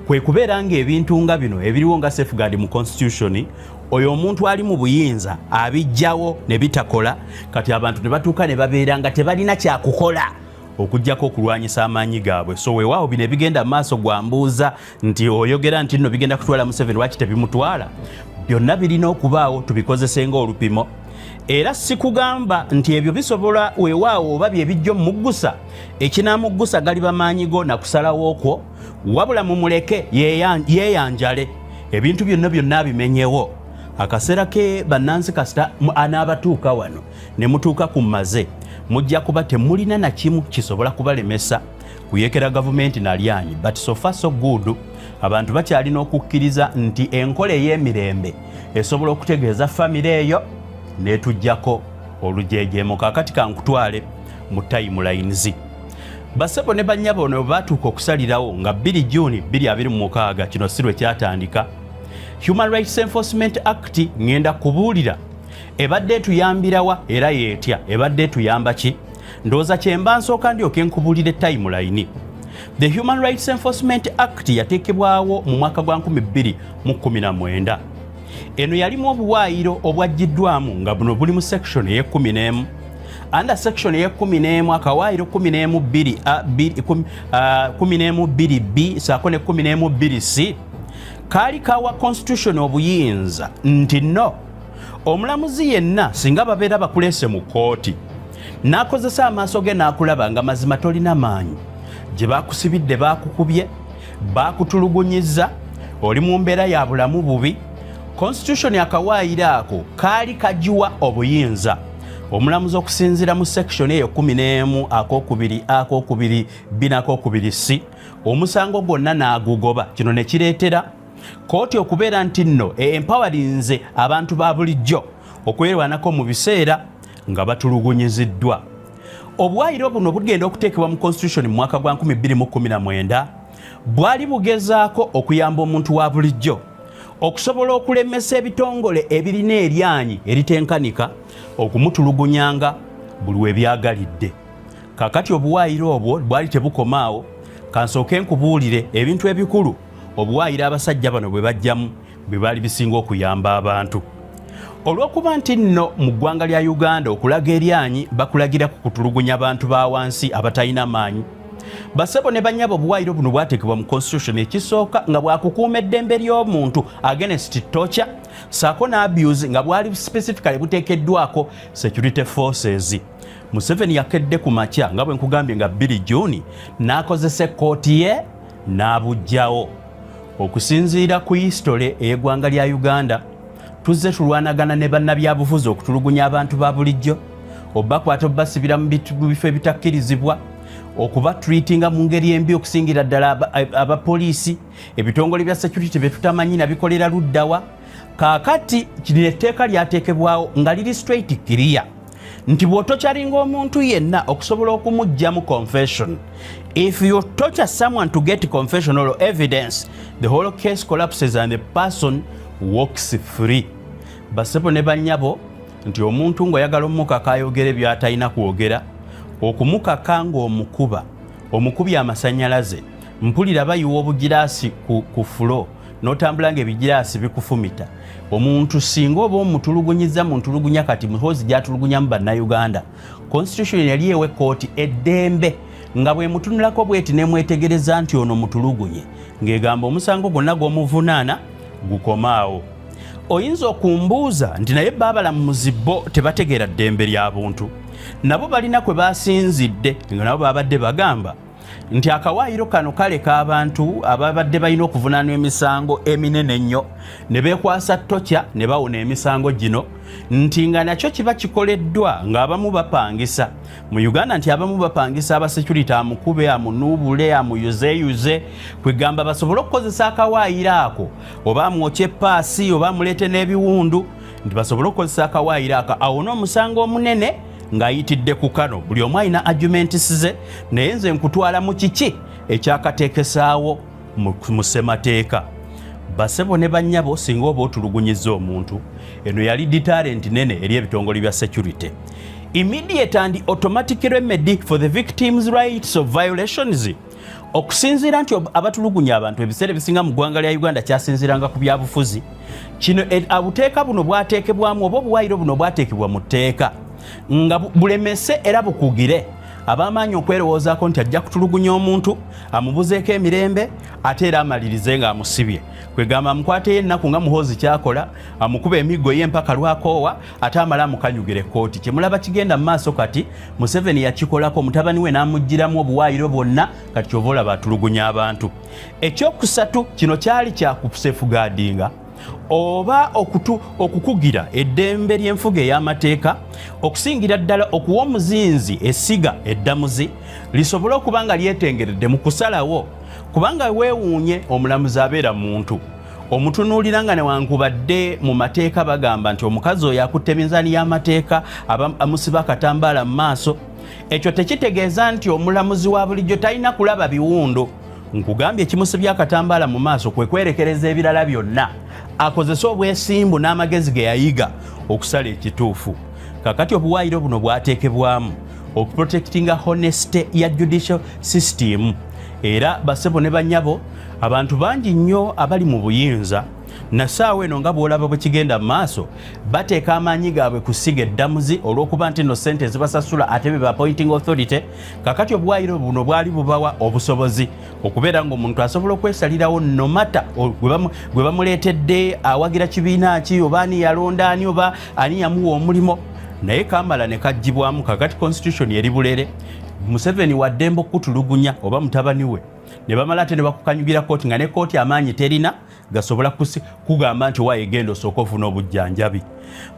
S9: kwe kubeera ng'ebintu nga bino ebiriwo nga safeguard mu constitution, oyo omuntu ali mu buyinza abijjawo ne bitakola, kati abantu ne batuuka ne babeera nga tebalina kyakukola okuggyako okulwanyisa amaanyi gaabwe. So weewaawo bino ebigenda mu maaso gwambuuza nti oyogera nti nno bigenda kutwala Museveni lwaki tebimutwala. Byonna birina okubaawo tubikozese ng'olupimo. Era sikugamba nti ebyo bisobola weewaawo oba bye bijjo muggusa ekinamuggusa gali bamaanyi go nakusalawo okwo, wabula mumuleke yeeyanjale. Ebintu byonna bimenyewo. Akaseera ke bannansi kasita anaabatuuka wano ne mutuuka ku maze, mujja kuba temulina na kimu kisobola kubalemesa kuyeekera gavumenti nalyanyi. But so far so good. Abantu bakyalina okukkiriza nti enkola ey'emirembe esobola okutegeeza famire eyo netujjako olujejeemo. Kakati kankutwale mu timelines. Bassebo ne bannyabo ne batuuka okusalirawo nga 2 Juni 2026 kino si lwe kyatandika. Human Rights Enforcement Act ngenda kubuulira ebadde etuyambirawa era yeetya ebadde etuyamba ki? Ndowooza kyemba nsooka ndyoke nkubuulire timeline. The Human Rights Enforcement Act yateekebwawo mu mwaka gwa 2019. Eno yalimu obuwaayiro obwaggiddwamu nga buno buli mu section ye-11. Under section ye-11 akawaayiro 11(2)B saako ne 11(2)C kaali kawa constitution obuyinza nti no omulamuzi yenna singa babeera bakulese mu kooti n'akozesa amaaso ge n'akulaba nga mazima tolina maanyi, gye baakusibidde baakukubye baakutulugunyizza oli mu mbeera ya bulamu bubi, constitution akawaayiro ako kaali kagiwa obuyinza omulamuzi okusinziira mu section eyo 11(2)B(2)C omusango gwonna n'agugoba. Kino ne kireetera kooti okubeera nti nno empawalinze abantu ba bulijjo okwerwanako mu biseera nga batulugunyiziddwa. Obuwaayiro buno bugenda okuteekebwa mu constitution mu mwaka gwa 2019 bwali bugezaako okuyamba omuntu wa bulijjo okusobola okulemesa ebitongole ebirina eryanyi eritenkanika okumutulugunyanga buli webyagalidde. Kakati obuwaayiro obwo bwali tebukomaawo. Kansooke nkubuulire ebintu ebikulu obuwaayiro abasajja bano bwe bajjamu bwe baali bisinga okuyamba abantu. Olw'okuba nti nno mu ggwanga lya Uganda okulaga eryanyi bakulagira ku kutulugunya abantu ba wansi abatalina maanyi. Bassebo ne bannyabo obuwaayiro buno bwateekebwa mu constitution ekisooka nga bwakukuuma eddembe ly'omuntu against torture saako n'abuse nga bwali specifically buteekeddwako security forces. Museveni yakedde ku makya nga bwe nkugambye nga 2 Juni n'akozesa ekkooti ye n'abujjawo. Okusinziira ku history ey'eggwanga lya Uganda, tuzze tulwanagana ne bannabyabufuzi okutulugunya abantu ba bulijjo, obakwata obasibira mu bifo ebitakkirizibwa, okubatreatinga mu ngeri embi okusingira ddala abapoliisi, ebitongole bya security bye tutamanyi nabikolera luddawa. Kaakati kino etteeka lyateekebwawo nga liri straight clear nti bw'otokyalinga omuntu yenna okusobola okumuggya mu confession. If you torture someone to get confession or evidence, the whole case collapses and the person walks free. Basebo ne bannyabo nti omuntu ng'oyagala omukaka ayogere by'atalina kwogera, okumukaka ng'omukubya amasannyalaze, mpulira bayiwa obugiraasi ku fulo n'otambula ng'ebigiraasi bikufumita. Omuntu singa oba omutulugunyiza mu ntulugunya kati muhozi gy'atulugunyamu bannayuganda, constitution yali ewe kooti eddembe nga bwe mutunulako bweti nemwetegereza nti ono mutulugunye, ng'egamba omusango gwonna gw'omuvunaana gukomaawo. Oyinza okumbuuza nti naye baabalamuzi bo tebategeera ddembe lya buntu, nabo balina kwe basinzidde nga nabo babadde bagamba nti akawaayiro kano kaleka abantu ababadde balina okuvunaanwa emisango eminene ennyo ne beekwasa ttokya ne bawona emisango gino, nti nga nakyo kiba kikoleddwa ng'abamu bapangisa mu Uganda, nti abamu bapangisa abasecurity amukube, amunuubule, amuyuzeyuze, kwegamba basobole okukozesa akawaayiro ako, oba amwokye paasi oba amuleete n'ebiwundu, nti basobole okukozesa akawaayiro ako awona omusango omunene ng'ayitidde ku kano. Buli omu alina arguments ze, naye nze nkutwala mu kiki ekyakateekesaawo mu ssemateeka. Basebo ne bannyabo singa oba otulugunyiza omuntu, eno yali deterrent nene eri ebitongole bya security. Immediate and automatic remedy for the victims' rights of violations. Okusinziira nti abatulugunya abantu ebiseera ebisinga mu ggwanga lya Uganda kyasinziiranga ku byabufuzi, kino obuteeka buno bwateekebwamu oba obuwaayiro buno bwateekebwa mu tteeka nga bulemese era bukugire abamaanyi okwerowoozaako nti ajja kutulugunya omuntu, amubuzeeko emirembe, ate era amalirize nga amusibye. Kwegamba amukwateyo ennaku nga muhoozi kyakola, amukuba emiggo ye mpaka lwakoowa, ate amala amukanyugira ekkooti. Kyemulaba kigenda mu maaso kati, Museveni yakikolako, mutabani we n'amuggyiramu obuwaayiro bwonna, kati kyova olaba atulugunya abantu. Ekyokusatu, kino kyali kya kusefugaadinga oba okukugira eddembe ly'enfuga ey'amateeka, okusingira ddala okuwa omuzinzi essiga eddamuzi lisobole okuba nga lyetengeredde mu kusalawo, kubanga weewuunye omulamuzi abeera muntu. Omutunuulira nga newankubadde mu mateeka bagamba nti omukazi oyo akutte minzaani y'amateeka amusiba akatambaala mu maaso, ekyo tekitegeeza nti omulamuzi wa bulijjo talina kulaba biwundu. Nkugambye ekimusibya akatambaala mu maaso kwe kwerekereza ebirala byonna, akozesa obwesimbu n'amagezi ge yayiga okusala ekituufu. Kakati obuwaayiro buno bwateekebwamu okuprotectinga honesty ya judicial system. Era basebo ne bannyabo, abantu bangi nnyo abali mu buyinza nasaawa eno nga bw'olaba bwe kigenda mu maaso, bateeka amaanyi gaabwe kusiga eddamuzi olw'okuba nti no ssente zibasasula ate be appointing authority. Kakati obuwaayiro buno bwali bubawa obusobozi okubeera ng'omuntu asobola okwesalirawo no mata gwe bamuleetedde, awagira kibiina ki, oba ani yalonda ani, oba ani yamuwa omulimo, naye kamala ne kaggyibwamu. Kakati constitution eri bulere, Museveni waddembe okutulugunya oba mutabani we, ne bamala ate ne bakukanyugira kooti nga ne kooti amaanyi terina gasobola kugamba nti waayegenda osooka ofuna obujjanjabi.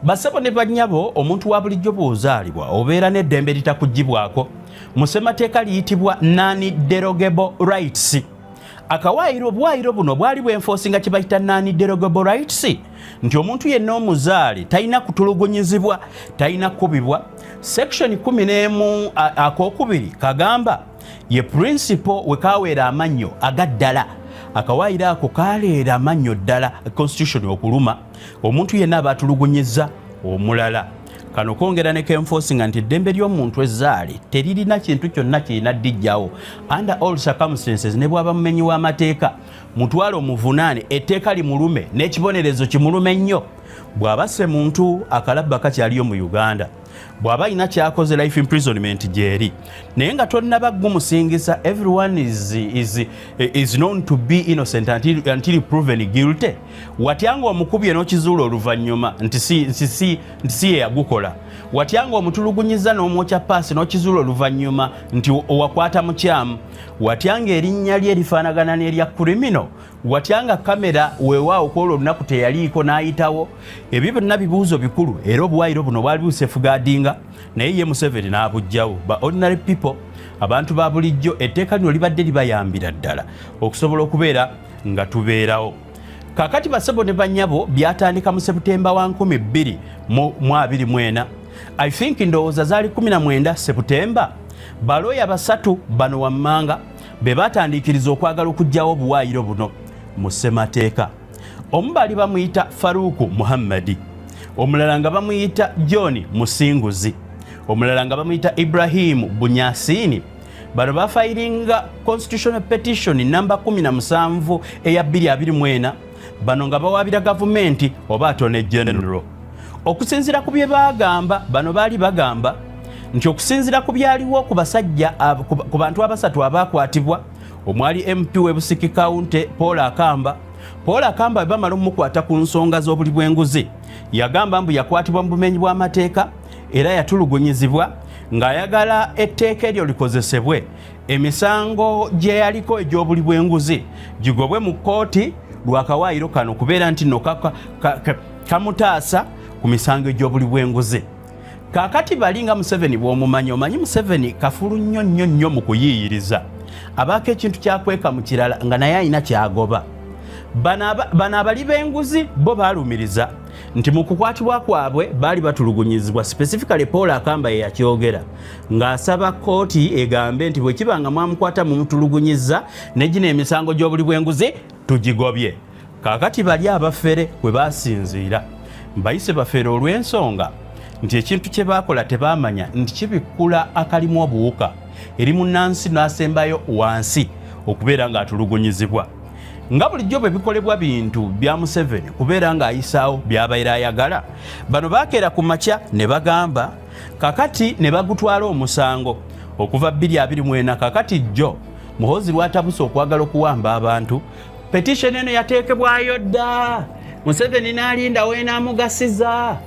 S9: Basebo ne bannyabo, omuntu wa bulijjo bw'ozaalibwa obeera n'eddembe litakuggyibwako. Mu ssemateeka liyitibwa non-derogable rights. Obuwaayiro buno bwali bwenforcinga kye bayita non-derogable rights, nti omuntu yenna omuzaale talina kutulugunyizibwa, talina kubibwa. Section 11 akokubiri kagamba ye principle we kaweera amannyo agaddala, akawaayiro ako kaleera amannyo ddala constitution okuluma omuntu yenna abatulugunyiza omulala. Kano kongera ne kenforcinga nti eddembe ly'omuntu ezzaale teririna kintu kyonna kirina ddijjawo under all circumstances. Ne bw'aba mumenyi w'amateeka, mutwale omuvunaane, etteeka limulume n'ekibonerezo kimulume nnyo. Bw'aba se muntu akalabba kakyaliyo mu Uganda, bw'aba ina kyakoze life imprisonment gyeri naye nga tonnaba gumusingiza everyone is known to be innocent until proven guilty watyanga omukubye n'okizuula oluvannyuma nti si ye yagukola watyanga omutulugunyiza n'omwokya paasi n'okizuula oluvannyuma nti owakwata mukyamu watyanga erinnya lye lifaanagana n'erya criminal watyanga kamera weewaawo kwolwo olunaku teyaliiko n'ayitawo ebyo byonna bibuuzo bikulu era obuwaayiro buno bwali busafeguardinga naye ye Museveni n'abugjawo ba ordinary people abantu ba bulijjo etteeka lino libadde libayambira ddala okusobola okubeera nga tubeerawo kakati basebo ne bannyabo byatandika mu Septemba wa 2024 I think ndowooza zaali 19 Septemba balooya basatu bano wammanga be batandikiriza okwagala okugjawo obuwaayiro buno mu ssemateeka omu baali bamuyita Faruku Muhammadi omulala nga bamuyita John Musinguzi omulala nga bamuyita Ibrahim Bunyasini bano bafayiringa constitutional petition number 17 eya 2024 bano nga bawaabira gavumenti oba Attorney General okusinziira ku bye bagamba bano baali bagamba nti okusinziira ku byaliwo ku basajja ku bantu abasatu abakwatibwa omwali MP w'Ebusiki County Paul Akamba bamala omukwata ku nsonga z'obuli bw'enguzi yagamba mbu yakwatibwa mu bumenyi bw'amateeka era yatulugunyizibwa ng'ayagala etteeka eryo likozesebwe emisango gye yaliko egy'obuli bw'enguzi gigobwe mu kkooti lwakawaayiro kano kubeera nti nno kamutaasa ku misango egy'obuli bw'enguzi kakati balinga Museveni bw'omumanyi omanyi Museveni kafulu nnyo mu kuyiiyiriza abaako ekintu kyakweka mu kirala nga naye alina kyagoba bano abali b'enguzi bo baalumiriza nti mu kukwatibwa kwabwe baali batulugunyizibwa specifically Paul Akamba ye yakyogera ng'asaba kkooti egambe nti bwe kiba nga mwamukwata mumutulugunyiza ne gino emisango gy'obuli bw'enguzi tugigobye kakati bali abafere kwe basinziira mbayise bafere olw'ensonga nti ekintu kye baakola tebaamanya nti kibikkula akalimu obuwuka eri munnansi n'asembayo wansi okubeera ng'atulugunyizibwa nga bulijjo bwe bikolebwa bintu bya Museveni kubeera ng'ayisaawo by'abaira ayagala bano baakeera ku makya ne bagamba kakati ne bagutwala omusango okuva 2024 kakati jjo muhozi lwatabusa okwagala okuwamba abantu petition eno yateekebwayo dda Museveni n'alinda weenamugasiza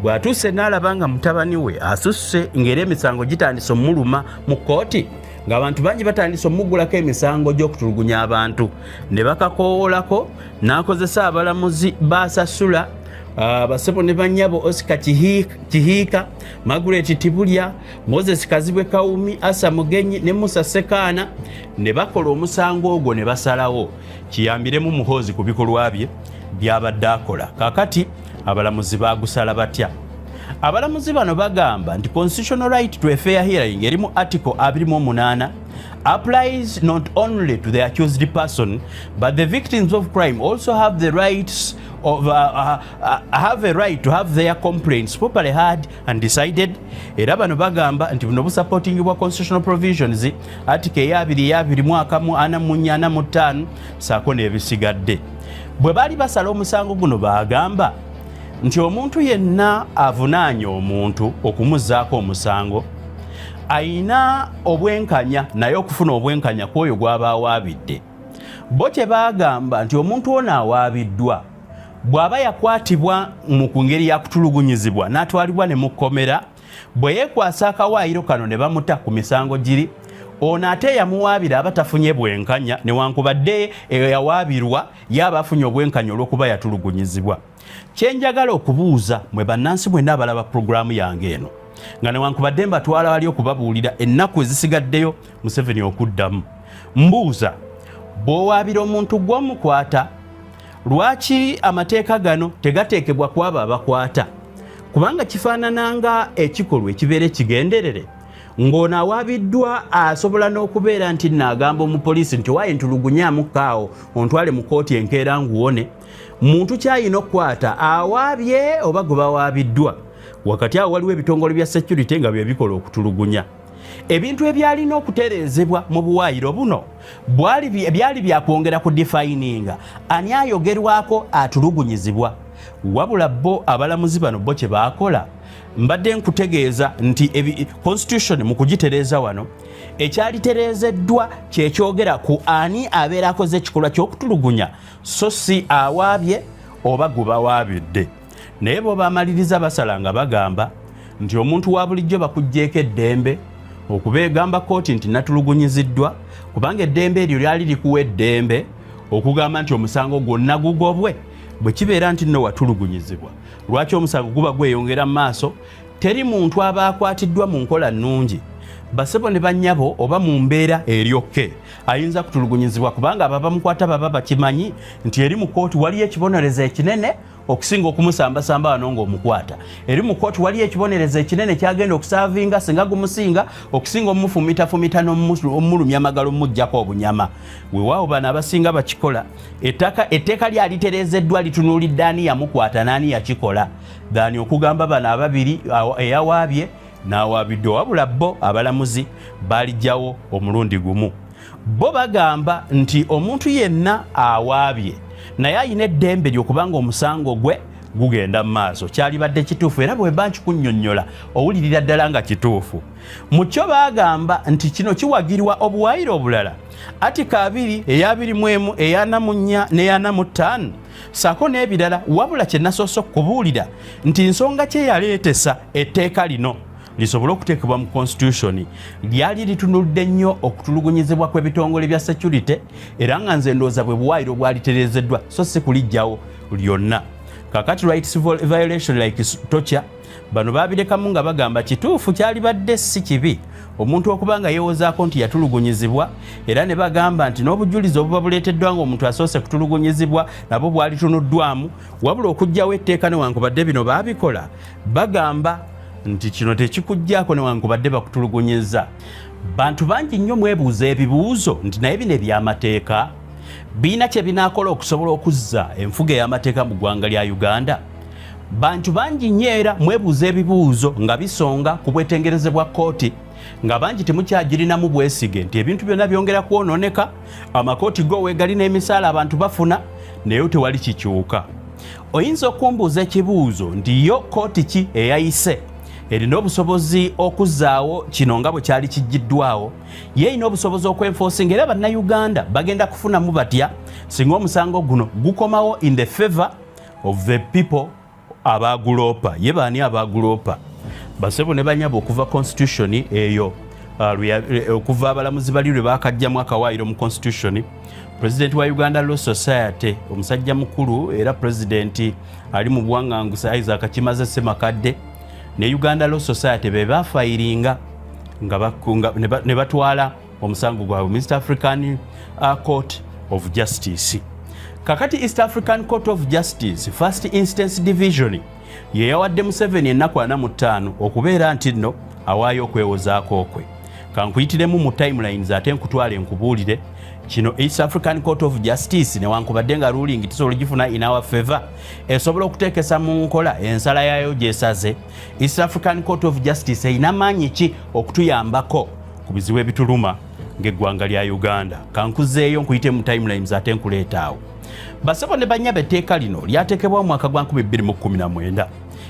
S9: bw'atuuse n'alaba nga mutabani we asusse ng'era emisango gitandise omuluma mu kkooti ng'abantu bangi batandise omugulako emisango gy'okutulugunya abantu ne bakakoowolako n'akozesa abalamuzi basasula basebo ne bannyabo Oscar Kihiika Margaret Tibulya Moses Kazibwe Kawumi Asa Mugenyi ne Musa Sekaana ne bakola omusango ogwo ne basalawo kiyambiremu muhozi ku bikolwa bye byabadde akola kakati abalamuzi bagusala batya abalamuzi bano bagamba nti constitutional right to a fair hearing erimu article 28 applies not only to the accused person but the victims of crime also have the rights of have a right to have their complaints properly heard and decided era bano bagamba nti buno busupportingibwa constitutional provisions article ya 2 saako n'ebisigadde bwe baali basala omusango guno bagamba nti omuntu yenna avunaanya omuntu okumuzaako omusango ayina obwenkanya naye okufuna obwenkanya kwoyo gw'aba awaabidde bo kye bagamba nti omuntu ono awaabiddwa bw'aba yakwatibwa mu ngeri yakutulugunyizibwa n'atwalibwa ne mukomera bwe yeekwasa akawaayiro kano ne bamuta ku misango giri ono ate yamuwaabira aba tafunye bwenkanya newankubadde yawaabirwa yaba afunye obwenkanya olw'okuba yatulugunyizibwa kyenjagala okubuuza mwe bannansi mwenna abalaba puroguramu yange eno nga newankubadde mbatwala wali okubabuulira ennaku ezisigaddeyo Museveni okuddamu mbuuza bw'owaabira omuntu gw'omukwata lwaki amateeka gano tegateekebwa ku abo abakwata kubanga kifaanana nga ekikolwa ekibeera ekigenderere ng'ono awaabiddwa asobola n'okubeera nti naagamba omupoliisi nti waaye ntulugunyamukaawo ontwale mu kkooti enkeera nguwone muntu kyayina okukwata awaabye oba gwe bawaabiddwa wakati awo waliwo ebitongole bya security nga bye bikola okutulugunya ebintu ebyalina okutereezebwa mu buwaayiro buno byali byakwongera ku defininga ani ayogerwako atulugunyizibwa. Wabula bo abalamuzi bano bo kye baakola mbadde nkutegeeza nti constitution mu kugitereeza wano ekyalitereezeddwa kyekyogera ku ani abeera akoze ekikolwa ky'okutulugunya so si awaabye oba gwe bawaabidde. Naye bo baamaliriza basala nga bagamba nti omuntu wa bulijjo bakugjeeko eddembe okubeegamba kooti nti natulugunyiziddwa kubanga eddembe eryo lyali likuwa eddembe okugamba nti omusango gwonna gugobwe bwe kibeera nti nno watulugunyizibwa. Lwaki omusango guba gweyongera mu maaso? Teri muntu aba akwatiddwa mu nkola nnungi basebo ne bannyabo oba mu mbeera eryokke ayinza kutulugunyizibwa kubanga abamukwata baba bakimanyi nti eri mu kooti waliyo ekibonerezo ekinene okusinga okumusambasamba wano ng'omukwata. Eri mu kooti waliyo ekibonerezo ekinene kyagenda okusaavinga singa gumusinga okusinga omufumita n'omulumya amagalo mujjako obunyama. Weewaawo bano abasinga bakikola etteeka lyalitereezeddwa litunuulidde ani yamukwata n'ani yakikola daani okugamba bano ababiri eyawaabye n'awaabidde. Wabula bo abalamuzi balijjawo omulundi gumu. Bo bagamba nti omuntu yenna awaabye naye ayina eddembe ly'okubanga omusango gwe gugenda mu maaso. Kyalibadde kituufu era bwe bankikunnyonnyola owulirira ddala nga kituufu. Mu kyo baagamba nti kino kiwagirwa obuwaayiro obulala Atika 2 eya 21 eya 4 n'eya 5 sako n'ebirala. Wabula kye nasoose okubuulira nti nsonga kye yaleetesa etteeka lino lisobole okuteekebwa mu constitution lyali litunulidde nnyo okutulugunyizibwa kw'ebitongole bya security era nga nze ndowooza bwe buwaayiro bwalitereezeddwa so si kulijjawo lyonna. Kakati rights violation like torture bano babirekamu nga bagamba kituufu kyalibadde si kibi omuntu okuba nga yeewozaako nti yatulugunyizibwa era ne bagamba nti n'obujulizi obuba buleeteddwa ng'omuntu asoose kutulugunyizibwa nabwo bwalitunuddwamu. Wabula okugjawo etteeka newankubadde bino baabikola bagamba nti kino tekikugjaako newankubadde bakutulugunyiza. Bantu bangi nnyo mwebuuza ebibuuzo nti naye bino ebyamateeka biina kye binaakola okusobola okuzza enfuga ey'amateeka mu ggwanga lya Uganda. Bantu bangi nnyo era mwebuuza ebibuuzo nga bisonga ku bwetengerezebwa kkooti nga bangi temukyagirinamu bwesige nti ebintu byonna byongera kwonooneka amakooti go weegali n'emisaala abantu bafuna naye tewali kikyuka. Oyinza okumbuuza ekibuuzo nti yo kkooti ki eyayise erina obusobozi okuzzaawo kino nga bwe kyali kijjiddwawo yeeyina obusobozi okwenforcing era bannayuganda bagenda kufunamu batya singa omusango guno gukomawo in the favor of the people abaguloopa. Ye baani abaguloopa? Basebo ne banyaba okuva constitution eyo okuva abalamuzi bali lwe bakajjamu akawaayiro mu constitution. President wa Uganda Law Society omusajja mukulu era president ali mu buwaŋŋangusa Isaac Kimaze Ssemakadde ne Uganda Law Society be bafairinga nga ne batwala omusango gwabwe East African Court of Justice. Kakati East African Court of Justice First Instance Division ye yawadde Museveni ennaku 45 okubeera nti nno awaayo okwewozaako kwe. Kankuyitiremu mu timelines ate nkutwale nkubuulire kino East African Court of Justice newankubadde nga ruling tisobola gifuna in our favor esobola okuteekesa mu nkola ensala yayo gyesaze. East African Court of Justice erina maanyi ki okutuyambako ku bizibu ebituluma ng'eggwanga lya Uganda. Kankuzeeyo nkuyite mu timelines ate nkuleetaawo. Basebo ne banyaba etteeka lino lyateekebwa mu mwaka gwa 2019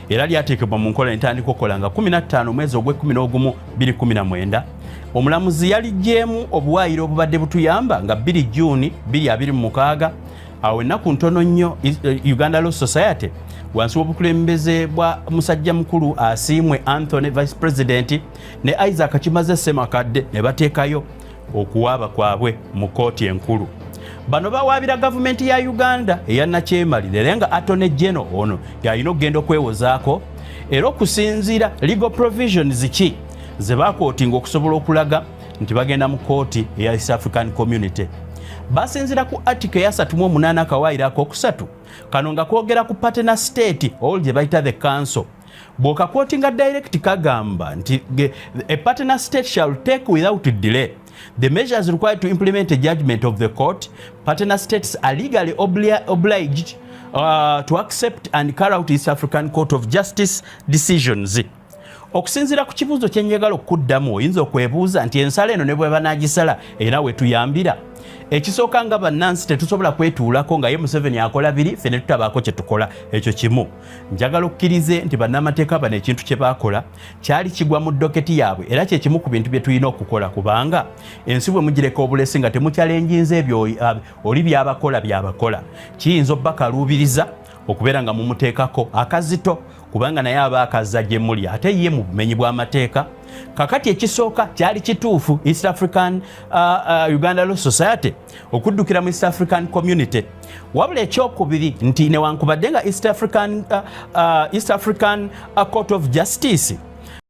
S9: era lyateekebwa mu nkola entandika okukola nga 15 mwezi ogw'e11 2019. Omulamuzi yalijjeemu obuwaayiro obubadde butuyamba nga 2 June 2026 awo ennaku ntono nnyo Uganda Law Society wansi w'obukulembeze bwa musajja mukulu Asiimwe Anthony Vice President ne Isaac Kimaze Ssemakadde ne bateekayo okuwaaba kwabwe mu kooti enkulu. Bano bawaabira gavumenti ya Uganda eya Nakyemalira era nga Attorney General ono yalina okugenda okwewozaako era okusinziira legal provisions ki ze bakootinga okusobola okulaga nti bagenda mu kooti eya East African Community. Basinzira ku article ya 38 akawaayiro akokusatu kano nga kwogera ku partner state all gye bayita the council. Bw'okakootinga direct kagamba nti a partner state shall take without delay the measures required to implement a judgment of the court. Partner states are legally obliged to accept and carry out East African Court of Justice decisions. okusinziira ku kibuuzo kye njagala okuddamu oyinza okwebuuza nti ensala eno ne bwe banaagisala era we tuyambira ekisooka nga bannansi tetusobola kwetuulako nga ye Museveni akola biri ffe ne tutabaako kye tukola ekyo kimu njagala okkirize nti bannamateeka bano ekintu kye baakola kyali kigwa mu doketi yaabwe era kye kimu ku bintu bye tulina okukola kubanga ensi bwe mugireka obulesi nga temukyalenjinza ebyo oli byabakola kiyinza obbakaluubiriza okubeera nga mumuteekako akazito kubanga naye aba akazza gye muli ate ye mu bumenyi bw'amateeka kakati ekisooka kyali kituufu East African Uganda Law Society okuddukira mu East African Community wabula ekyokubiri nti newankubadde nga East African Court of Justice